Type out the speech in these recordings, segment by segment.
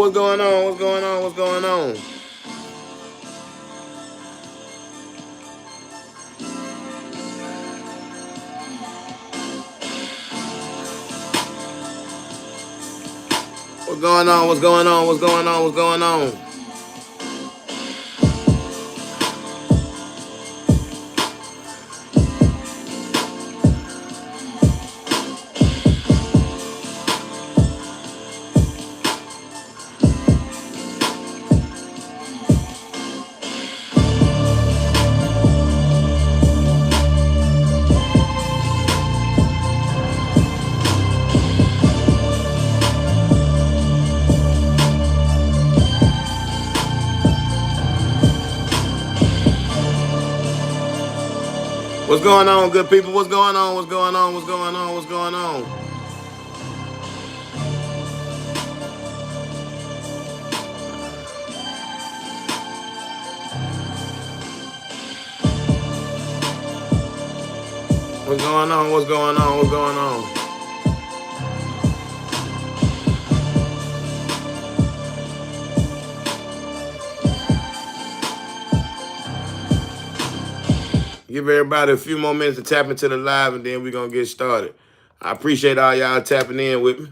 what's going on? What's going on? What's going on? What's going on? What's going on? What's going on? What's going on? What's going on, good people? What's going on? What's going on? What's going on? What's going on? What's going on? What's going on? What's going on? Give everybody a few more minutes to tap into the live, and then we're gonna get started. I appreciate all y'all tapping in with me.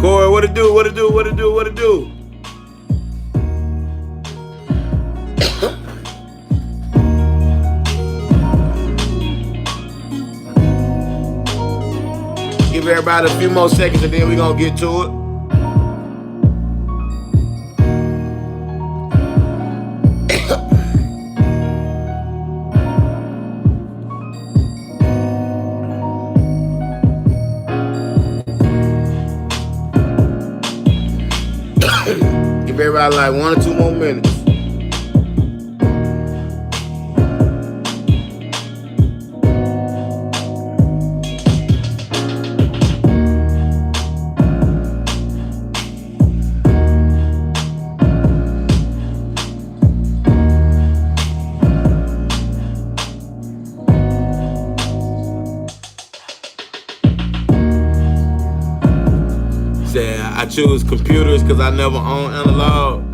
Corey, what it do? What it do? What it do? What it do? Give everybody a few more seconds, and then we're gonna get to it. Give everybody like 1 or 2 more minutes. I choose computers because I never own analog.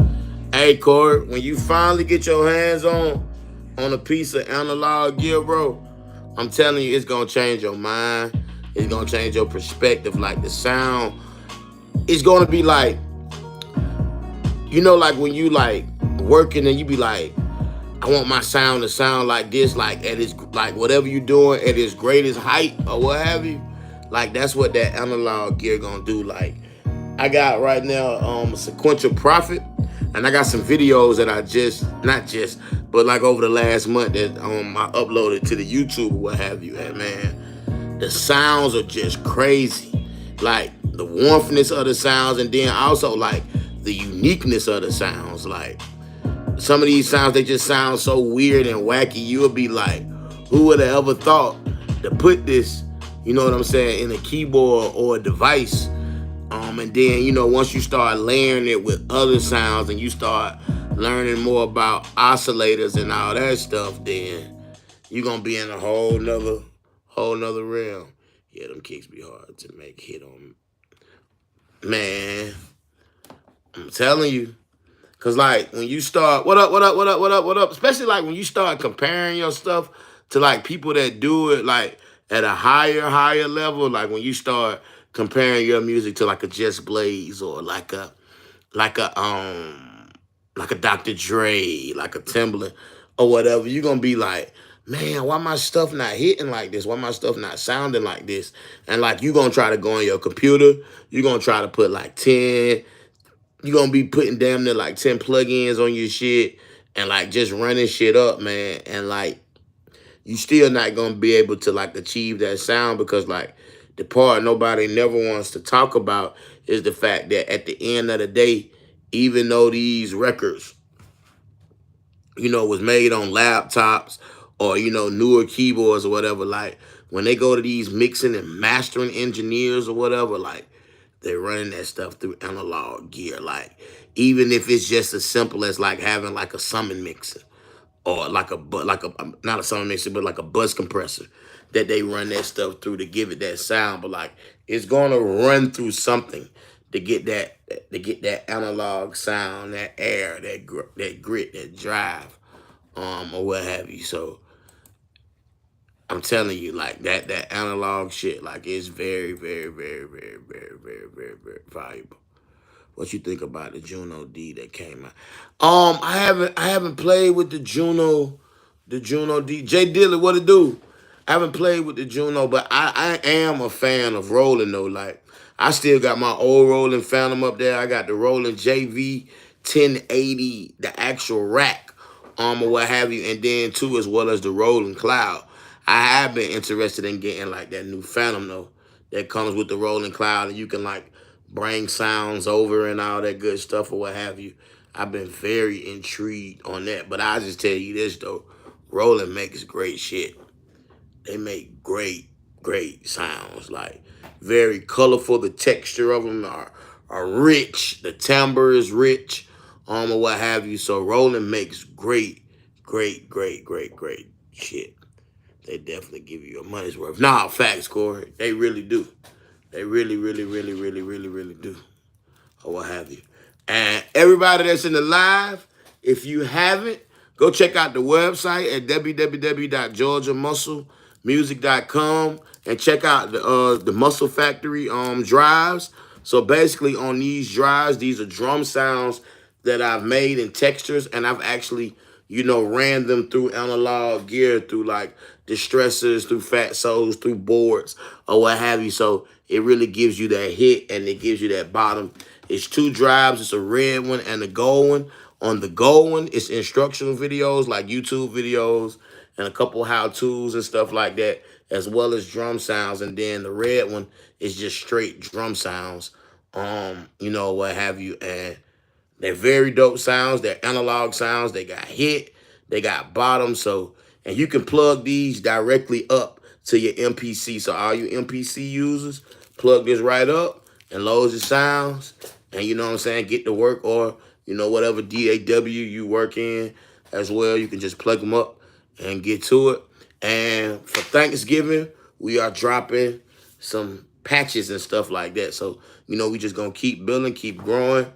Hey, Corey, when you finally get your hands on a piece of analog gear, bro, I'm telling you, it's gonna change your mind. It's gonna change your perspective. Like the sound, it's gonna be like, like when you like working and you be like, I want my sound to sound like this, like at its like whatever you doing at its greatest height or what have you. Like that's what that analog gear gonna do. Like I got right now Sequential Prophet, and I got some videos that I but like over the last month that I uploaded to the YouTube or what have you. And man, the sounds are just crazy. Like the warmthness of the sounds, and then also like the uniqueness of the sounds. Like some of these sounds, they just sound so weird and wacky. You'll be like, who would have ever thought to put this, you know what I'm saying, in a keyboard or a device? And then, once you start layering it with other sounds and you start learning more about oscillators and all that stuff, then you're going to be in a whole nother realm. Yeah, them kicks be hard to make hit on. Man, I'm telling you. Because, like, when you start, what up, especially, like, when you start comparing your stuff to, like, people that do it, like, at a higher level, like, when you start comparing your music to like a Just Blaze or like a Dr. Dre, like a Timbaland or whatever, you're gonna be like, man, why my stuff not hitting like this? Why my stuff not sounding like this? And like you gonna try to go on your computer, you're gonna try to put like 10, you're gonna be putting damn near like 10 plugins on your shit and like just running shit up, man. And like you still not gonna be able to like achieve that sound because like the part nobody never wants to talk about is the fact that at the end of the day, even though these records, was made on laptops or, newer keyboards or whatever, like when they go to these mixing and mastering engineers or whatever, like they're running that stuff through analog gear. Like even if it's just as simple as like having like a summon mixer or not a summon mixer, but like a bus compressor that they run that stuff through to give it that sound. But like it's gonna run through something to get that analog sound, that air, that grit, that drive, or what have you. So I'm telling you, like that analog shit, like it's very, very, very, very, very, very, very, very valuable. What you think about the Juno D that came out? I haven't played with the Juno D. Jay Dillon, what it do? I haven't played with the Juno, but I am a fan of Roland though. Like I still got my old Roland Phantom up there. I got the Roland JV 1080, the actual rack, or what have you, and then too as well as the Roland Cloud. I have been interested in getting like that new Phantom though, that comes with the Roland Cloud, and you can like bring sounds over and all that good stuff or what have you. I've been very intrigued on that. But I just tell you this though, Roland makes great shit. They make great, great sounds. Like very colorful. The texture of them are rich. The timbre is rich, or what have you. So Roland makes great, great, great, great, great shit. They definitely give you your money's worth. Nah, facts, Corey. They really do. They really, really, really, really, really, really do. Or what have you. And everybody that's in the live, if you haven't, go check out the website at www.georgiamusclemusic.com and check out the Muscle Factory drives. So basically on these drives, these are drum sounds that I've made in textures, and I've actually, ran them through analog gear, through like distressors, through fat souls, through boards, or what have you. So it really gives you that hit and it gives you that bottom. It's two drives. It's a red one and a gold one. On the gold one, it's instructional videos like YouTube videos and a couple how-tos and stuff like that, as well as drum sounds. And then the red one is just straight drum sounds, what have you. And they're very dope sounds. They're analog sounds. They got hit. They got bottom. So, and you can plug these directly up to your MPC. So all you MPC users, plug this right up and load your sounds. And you know what I'm saying? Get to work, or, whatever DAW you work in as well. You can just plug them up and get to it. And for Thanksgiving, we are dropping some patches and stuff like that. So, we just going to keep building, keep growing,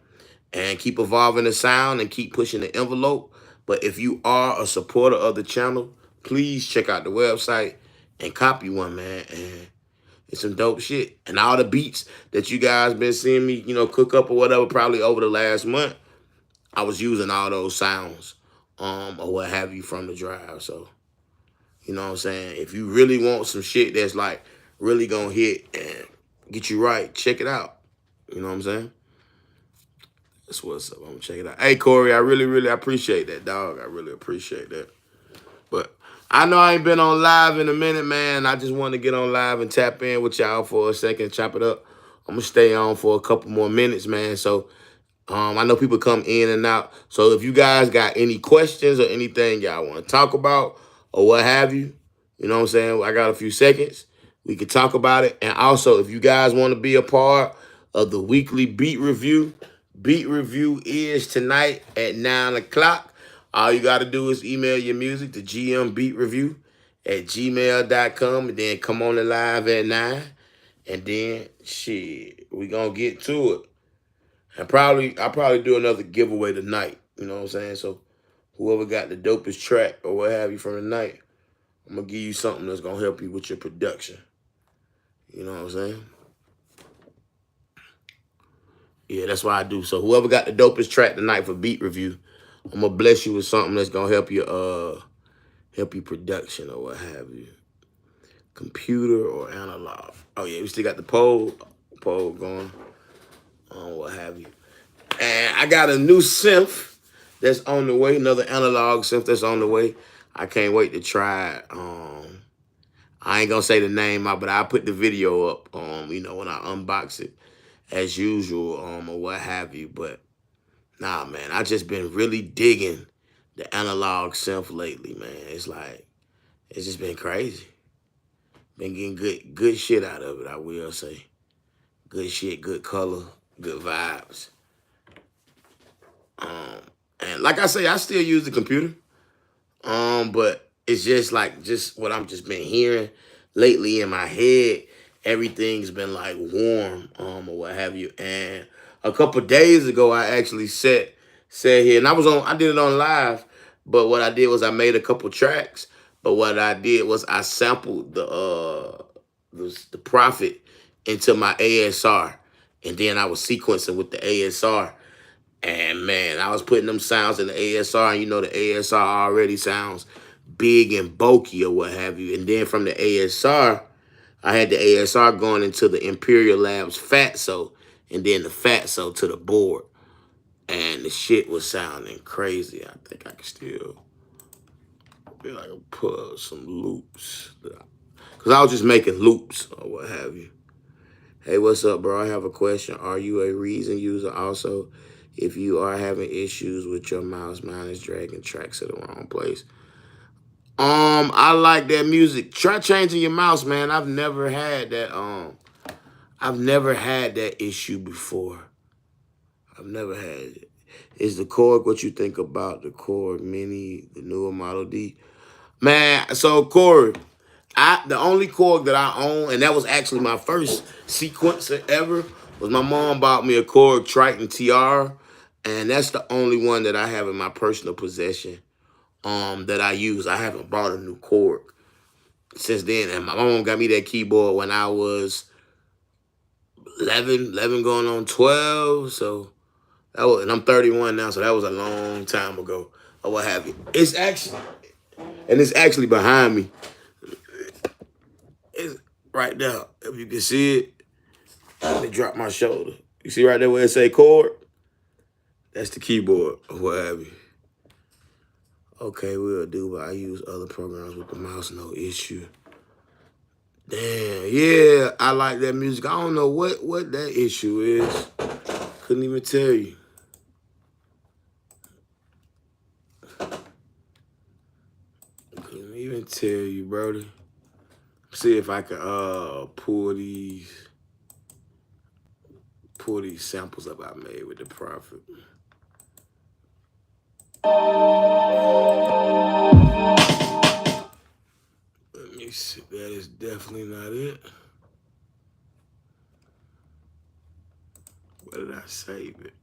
and keep evolving the sound and keep pushing the envelope. But if you are a supporter of the channel, please check out the website and copy one, man. And it's some dope shit. And all the beats that you guys been seeing me, cook up or whatever, probably over the last month, I was using all those sounds, or what have you, from the drive. So, you know what I'm saying? If you really want some shit that's like really gonna hit and get you right, check it out. You know what I'm saying? That's what's up. I'm gonna check it out. Hey, Corey, I really, really appreciate that, dog. I really appreciate that. But I know I ain't been on live in a minute, man. I just want to get on live and tap in with y'all for a second, chop it up. I'm gonna stay on for a couple more minutes, man. So I know people come in and out. So if you guys got any questions or anything y'all want to talk about or what have you, you know what I'm saying? I got a few seconds. We can talk about it. And also, if you guys want to be a part of the weekly beat review is tonight at 9 o'clock. All you got to do is email your music to gmbeatreview@gmail.com, and then come on the live at 9. And then, shit, we going to get to it. And I'll probably do another giveaway tonight. You know what I'm saying? So whoever got the dopest track or what have you from the night, I'm going to give you something that's going to help you with your production. You know what I'm saying? Yeah, that's what I do. So whoever got the dopest track tonight for beat review, I'm going to bless you with something that's going to help you production or what have you. Computer or analog. Oh, yeah, we still got the poll going on, what have you. And I got a new synth that's on the way, another analog synth that's on the way. I can't wait to try it. I ain't gonna say the name out, but I'll put the video up, when I unbox it, as usual, or what have you. But Nah, man, I just been really digging the analog synth lately, man. It's just been crazy. Been getting good shit out of it, I will say. Good shit, good color, good vibes. Um, and like I say, I still use the computer. But it's just what I'm just been hearing lately in my head. Everything's been like warm, or what have you. And a couple days ago, I actually sat here, and I did it on live. But what I did was I made a couple tracks. But what I did was I sampled the Prophet into my ASR, and then I was sequencing with the ASR. And man, I was putting them sounds in the ASR, and you know the ASR already sounds big and bulky or what have you. And then from the ASR, I had the ASR going into the Imperial Labs Fatso, and then the Fatso to the board. And the shit was sounding crazy. I think I can still feel like I can pull some loops. Because I was just making loops or what have you. Hey, what's up, bro? I have a question. Are you a Reason user also? If you are having issues with your mouse, mine is dragging tracks to the wrong place. I like that music. Try changing your mouse, man. I've never had that. I've never had that issue before. I've never had it. Is the Korg what you think about the Korg Mini, the newer Model D? Man, so Korg, the only Korg that I own, and that was actually my first sequencer ever, was my mom bought me a Korg Triton TR, and that's the only one that I have in my personal possession that I use. I haven't bought a new Korg since then, and my mom got me that keyboard when I was 11 going on 12, so and I'm 31 now, so that was a long time ago, or what have you. It's actually behind me. It's right there. If you can see it, let me drop my shoulder. You see right there where it say Korg? That's the keyboard, or what have you. Okay, we'll do, but I use other programs with the mouse, no issue. Damn, yeah, I like that music. I don't know what that issue is. Couldn't even tell you. Couldn't even tell you, brother. See if I can pull these samples up I made with the Prophet. Let me see. That is definitely not it. Where did I save it?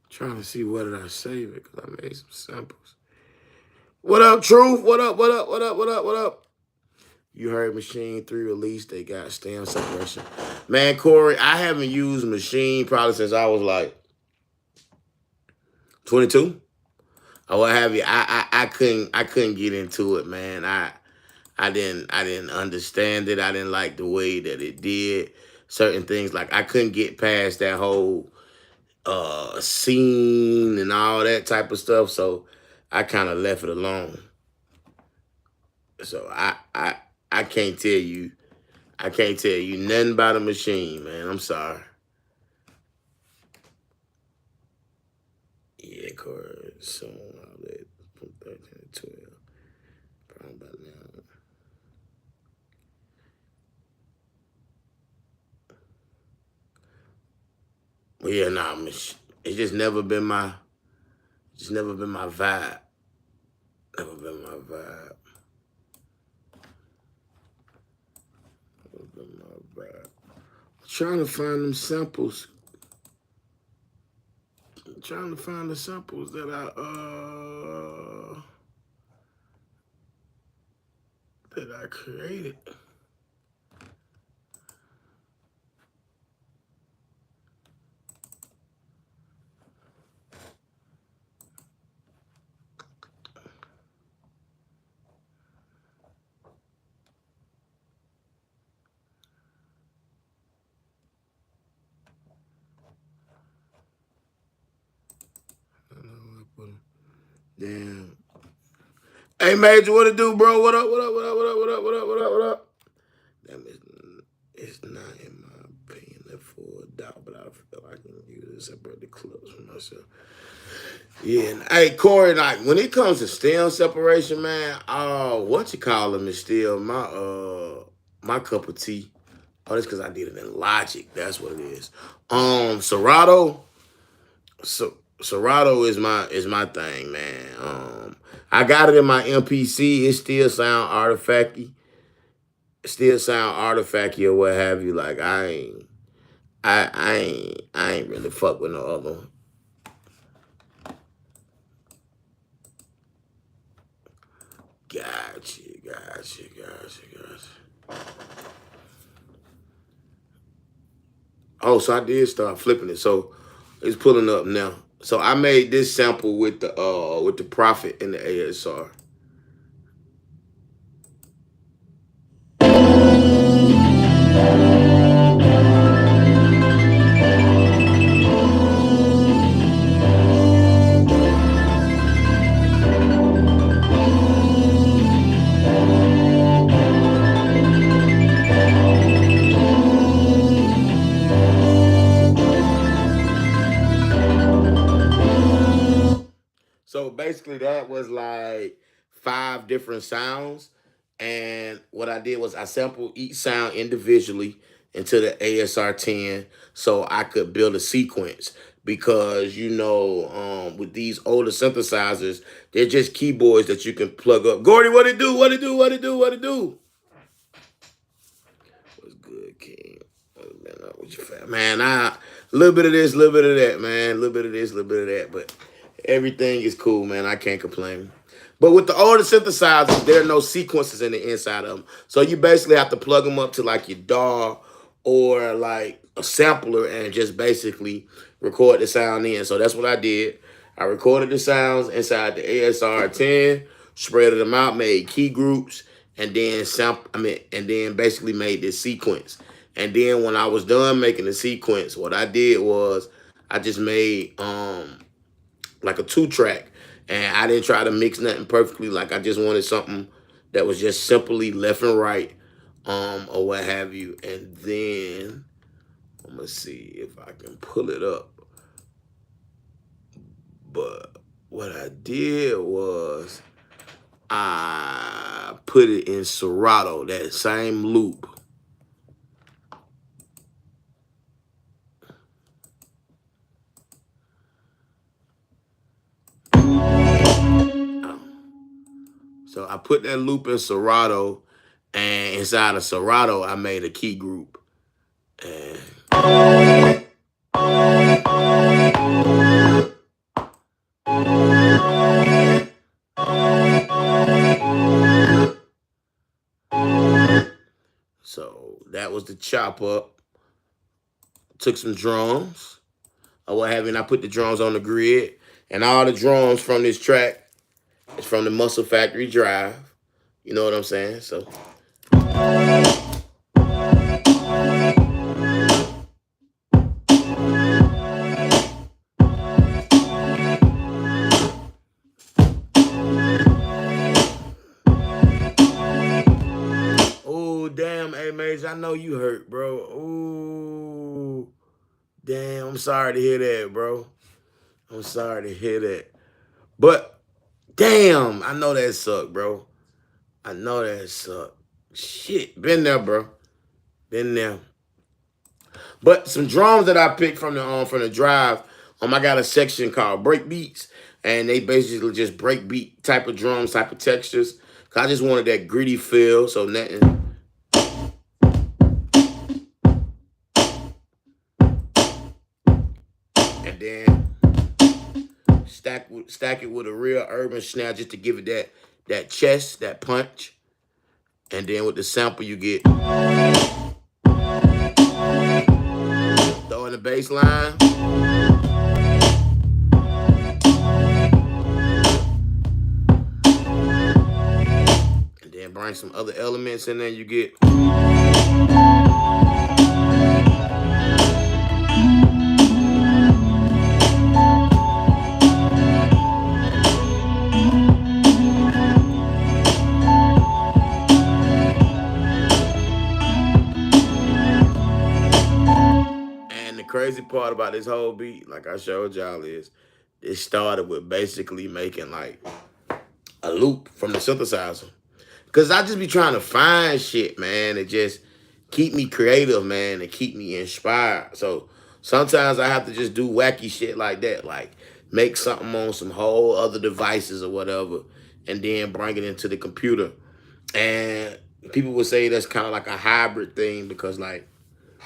Trying to see where did I save it, because I made some samples. What up, Truth? What up, what up, what up, what up, what up? You heard Machine 3 release, they got stem separation. Man, Corey, I haven't used Machine probably since I was like 22 or what have you. I couldn't get into it, man. I didn't understand it. I didn't like the way that it did certain things. Like I couldn't get past that whole scene and all that type of stuff. So I kind of left it alone. So I can't tell you. I can't tell you nothing about a Machine, man. I'm sorry. Yeah, Corey. So outlet from 13 to 12. Probably about now. Well, yeah, nah, it's just never been my vibe. Never been my vibe. Never been my vibe. Trying to find them samples. Trying to find the samples that I created. I don't know where I put them. Damn. Hey, Major, what it do, bro? What up? What up? What up? What up? What up? What up? What up? What up? Damn, it's not in my opinion left for a doubt, but I feel I can use it to separate the clips from myself. Yeah, and, hey Corey, like when it comes to stem separation, man, what you call them is still my cup of tea. Oh, that's because I did it in Logic. That's what it is. Serato, Serato is my thing, man. I got it in my MPC. It still sound artifacty. Still sound artifacty or what have you. Like I ain't really fuck with no other one. Gotcha. Oh, so I did start flipping it. So it's pulling up now. So I made this sample with the Prophet and the ASR. So basically, that was like 5 different sounds. And what I did was I sampled each sound individually into the ASR 10 so I could build a sequence. Because, with these older synthesizers, they're just keyboards that you can plug up. Gordy, what it do? What it do? What it do? What it do? What's good, King? What's your fam? Man, a little bit of this, a little bit of that, man. A little bit of this, a little bit of that. But everything is cool, man. I can't complain. But with the older synthesizers, there are no sequences in the inside of them. So you basically have to plug them up to like your DAW or like a sampler and just basically record the sound in. So that's what I did. I recorded the sounds inside the ASR 10, spread them out, made key groups, and then and then basically made this sequence. And then when I was done making the sequence, what I did was I just made like a 2-track, and I didn't try to mix nothing perfectly. Like I just wanted something that was just simply left and right, or what have you. And then I'm gonna see if I can pull it up. But what I did was I put it in Serato, that same loop. So I put that loop in Serato, and inside of Serato, I made a key group. And so that was the chop up. Took some drums, or what have you, and I put the drums on the grid. And all the drums from this track is from the Muscle Factory Drive. You know what I'm saying? So oh damn, hey Maze, I know you hurt, bro. Ooh. Damn, I'm sorry to hear that, bro. I'm sorry to hear that. But damn, I know that sucked, bro. I know that sucked. Shit, been there, bro. Been there. But some drums that I picked from the drive, I got a section called break beats, and they basically just break beat type of drums, type of textures. Cause I just wanted that gritty feel, so nothing. And then stack it with a real urban snare just to give it that chest, that punch. And then with the sample you get, throw in the bass line. And then bring some other elements in there, you get. crazy part about this whole beat, like I showed y'all, is it started with basically making like a loop from the synthesizer. Cause I just be trying to find shit, man, and just keep me creative, man, and keep me inspired. So sometimes I have to just do wacky shit like that, like make something on some whole other devices or whatever, and then bring it into the computer. And people would say that's kind of like a hybrid thing because, like,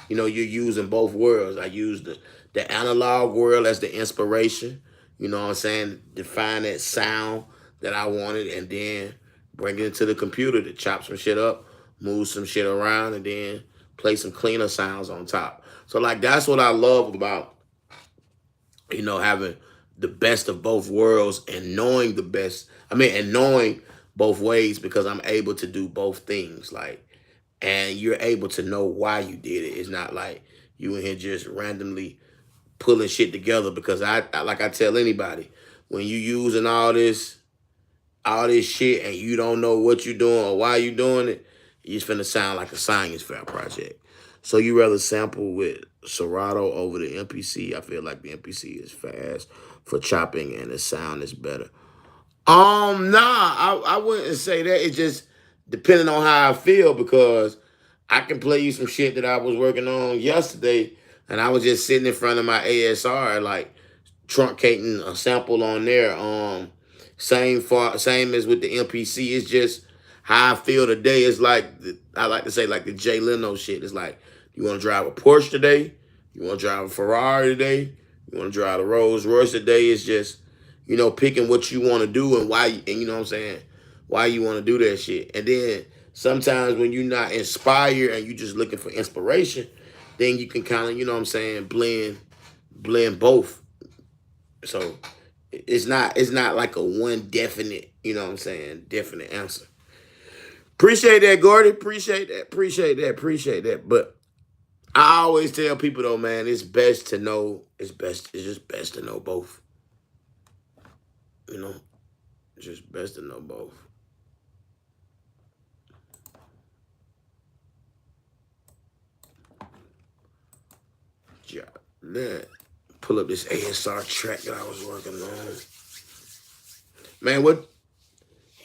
you're using both worlds. I use the analog world as the inspiration, you know what I'm saying? Define that sound that I wanted and then bring it into the computer to chop some shit up, move some shit around, and then play some cleaner sounds on top. So like that's what I love about, having the best of both worlds and knowing the best. I mean, and knowing both ways because I'm able to do both things. Like, and you're able to know why you did it. It's not like you in here just randomly pulling shit together because like I tell anybody, when you using all this shit and you don't know what you're doing or why you doing it, it's finna sound like a science fair project. So you rather sample with Serato over the MPC. I feel like the MPC is fast for chopping and the sound is better. I wouldn't say that. It's just depending on how I feel because I can play you some shit that I was working on yesterday and I was just sitting in front of my ASR like truncating a sample on there. Same as with the MPC. It's just how I feel today. It's like I like to say like the Jay Leno shit. It's like you want to drive a Porsche today, you want to drive a Ferrari today, you want to drive a Rolls Royce today. It's just picking what you want to do and why, and you know what I'm saying, why you want to do that shit. And then sometimes when you're not inspired and you just looking for inspiration, then you can kind of, you know what I'm saying, blend both. So it's not like a one definite, you know what I'm saying, definite answer. Appreciate that, Gordy. Appreciate that. But I always tell people though, man, it's best to know. It's just best to know both. You know, it's just best to know both. Yeah, man. Pull up this ASR track that I was working on. Man, what?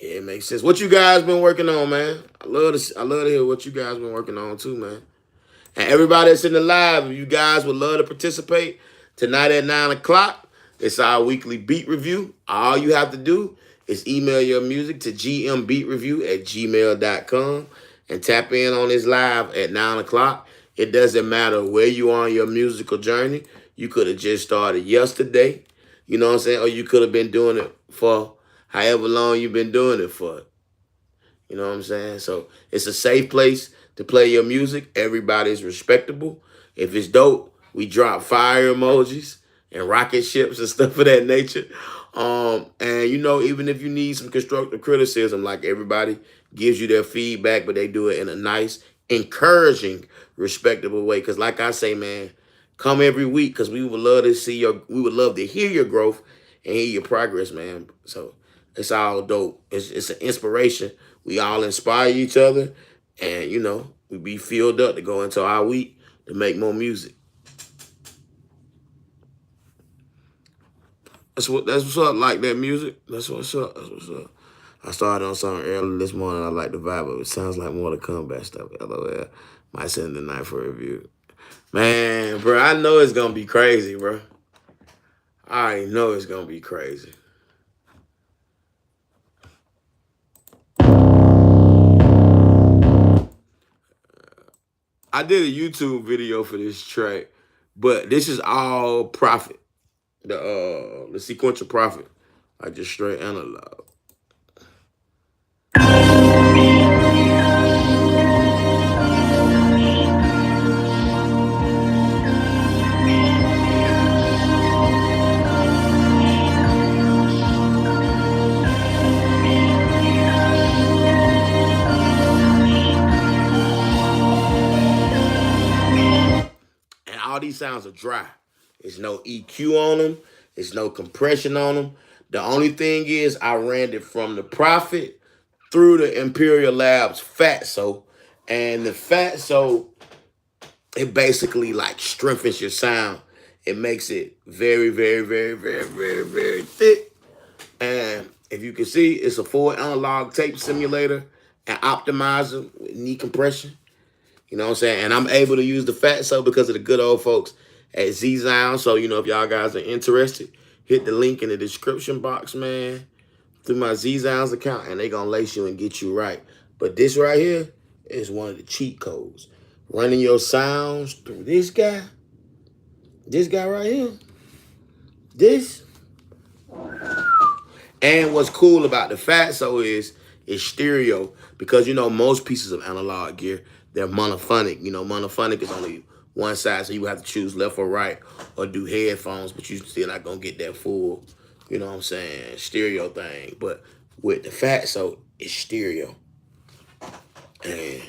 Yeah, it makes sense. What you guys been working on, man? I love to hear what you guys been working on too, man. And everybody that's in the live, if you guys would love to participate tonight at 9 o'clock, it's our weekly beat review. All you have to do is email your music to gmbeatreview@gmail.com and tap in on this live at 9 o'clock. It doesn't matter where you are on your musical journey. You could have just started yesterday, you know what I'm saying? Or you could have been doing it for however long you've been doing it for. You know what I'm saying? So it's a safe place to play your music. Everybody's respectable. If it's dope, we drop fire emojis and rocket ships and stuff of that nature. And even if you need some constructive criticism, like everybody gives you their feedback, but they do it in a nice, encouraging, respectable way. Cause like I say, man, come every week because we would love to hear your growth and hear your progress, man. So it's all dope. It's an inspiration. We all inspire each other, and we be filled up to go into our week to make more music. That's what's up. Like that music. That's what's up. I started on something early this morning. I like the vibe of it. Sounds like more to come back stuff. LOL. Might send the night for a review. Man, bro, I know it's gonna be crazy, bro. I already know it's gonna be crazy. I did a YouTube video for this track, but this is all Prophet. The sequential Prophet. Like just straight analog. And all these sounds are dry. There's no EQ on them. There's no compression on them. The only thing is I ran it from the Prophet through the Imperial Labs Fatso. And the Fatso, it basically like strengthens your sound It makes it very, very, very, very, very, very thick. And if you can see, it's a full analog tape simulator and optimizer with knee compression. You know what I'm saying? And I'm able to use the Fatso because of the good old folks at Z-Sound. So, you know, if y'all guys are interested, hit the link in the description box, man, through my Z-Sounds account, and they gonna lace you and get you right. But this right here is one of the cheat codes. Running your sounds through this guy right here, this. And what's cool about the Fatso is it's stereo, because, you know, most pieces of analog gear, they're monophonic. You know, monophonic is only one side, so you have to choose left or right or do headphones, but you still not going to get that full, you know what I'm saying, stereo thing. But with the Fatso, it's stereo. And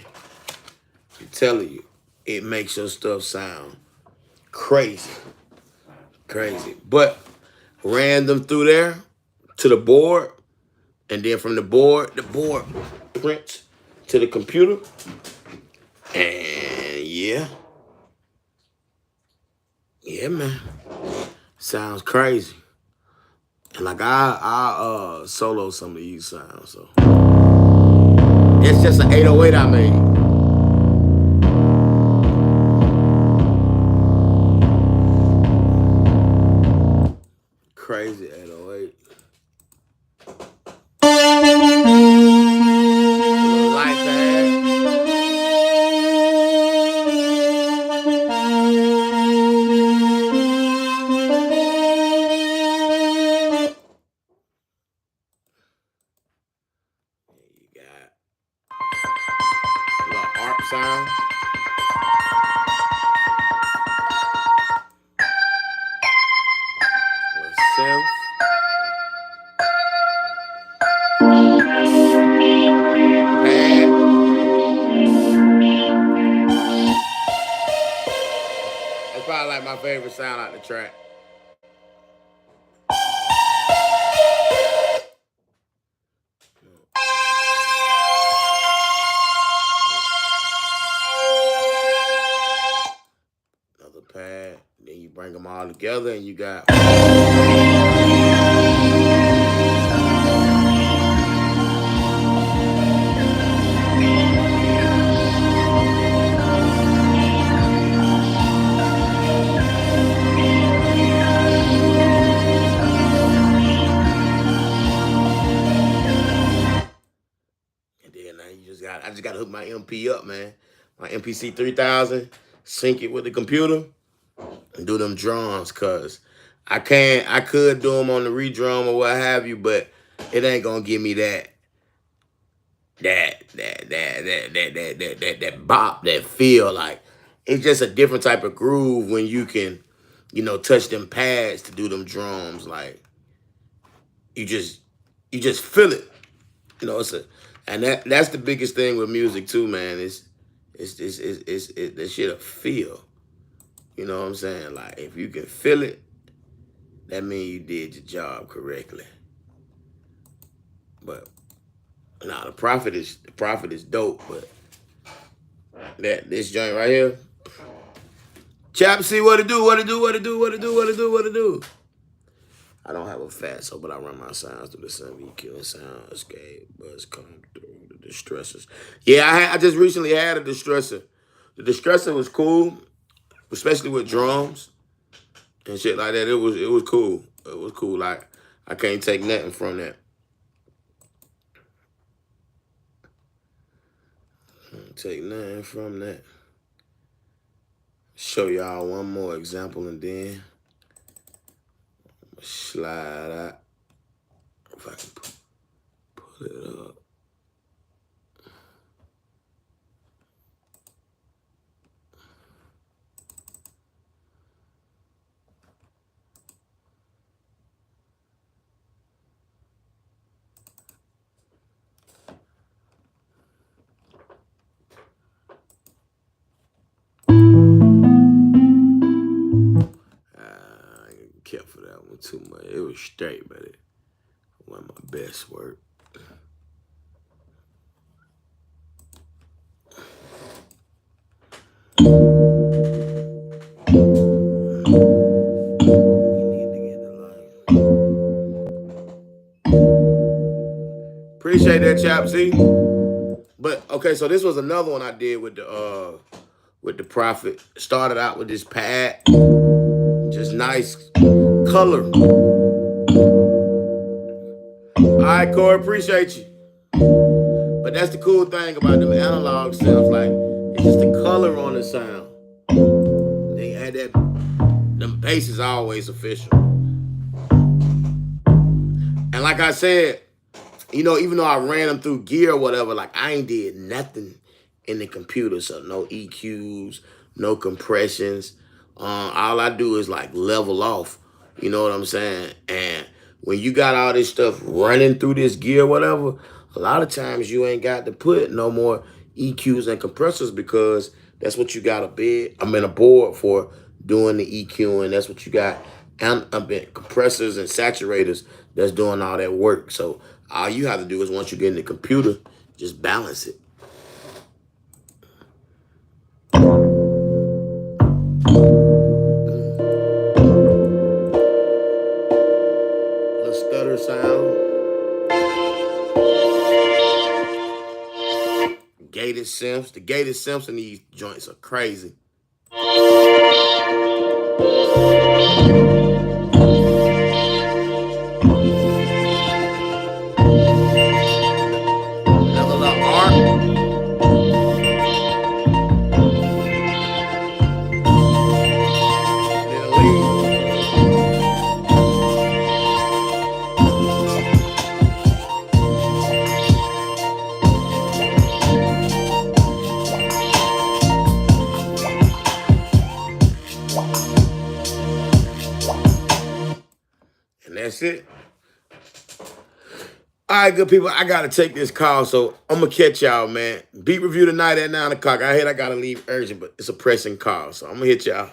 I'm telling you, it makes your stuff sound crazy. Crazy. But ran them through there to the board, and then from the board prints to the computer. And yeah, man, sounds crazy. And like I solo some of these sounds, so it's just an 808 I made. Crazy 808. Light pad. You got a little ARP sound. A little synth. Pad. That's probably like my favorite sound out the track. Another pad. Then you bring them all together and you got. I just gotta hook my MP up, man. My MPC 3000, sync it with the computer, and do them drums, cause I could do them on the redrum or what have you, but it ain't gonna give me that bop, that feel. Like, it's just a different type of groove when you can, you know, touch them pads to do them drums. Like, you just feel it. You know, and that's the biggest thing with music too, man. It's that shit a feel. You know what I'm saying? Like, if you can feel it, that means you did your job correctly. But nah, the Prophet is dope. But this joint right here, Chap, see what it do, what it do, what it do, what it do, what it do, what it do. I don't have a Fatso, but I run my sounds through the same EQ and sound escape, buzz come through the distressors. Yeah, I just recently had a distressor. The distressor was cool, especially with drums and shit like that. It was cool. It was cool. Like, I can't take nothing from that. Take nothing from that. Show y'all one more example and then slide out. If I can pull it up. I ain't kept for that one too much. It was straight, but it wasn't my best work. Appreciate that, Chap Z. But okay, so this was another one I did with the Prophet. Started out with this pad, just nice color. All right, Corey, appreciate you. But that's the cool thing about them analog sounds, like it's just the color on the sound. They had that. Them bass is always official. And like I said, even though I ran them through gear or whatever, like I ain't did nothing in the computer. So no EQs, no compressions. All I do is like level off. You know what I'm saying? And when you got all this stuff running through this gear or whatever, a lot of times you ain't got to put no more EQs and compressors because that's what you got a board for doing the EQ, and that's what you got compressors and saturators that's doing all that work. So all you have to do is once you get in the computer, just balance it. Little stutter sound. Gated synths. The gated synths in these joints are crazy. Another little arc. Little lead. And that's it. All right, good people. I gotta take this call, so I'm gonna catch y'all, man. Beat review tonight at 9 o'clock. I got to leave urgent, but it's a pressing call, so I'm gonna hit y'all.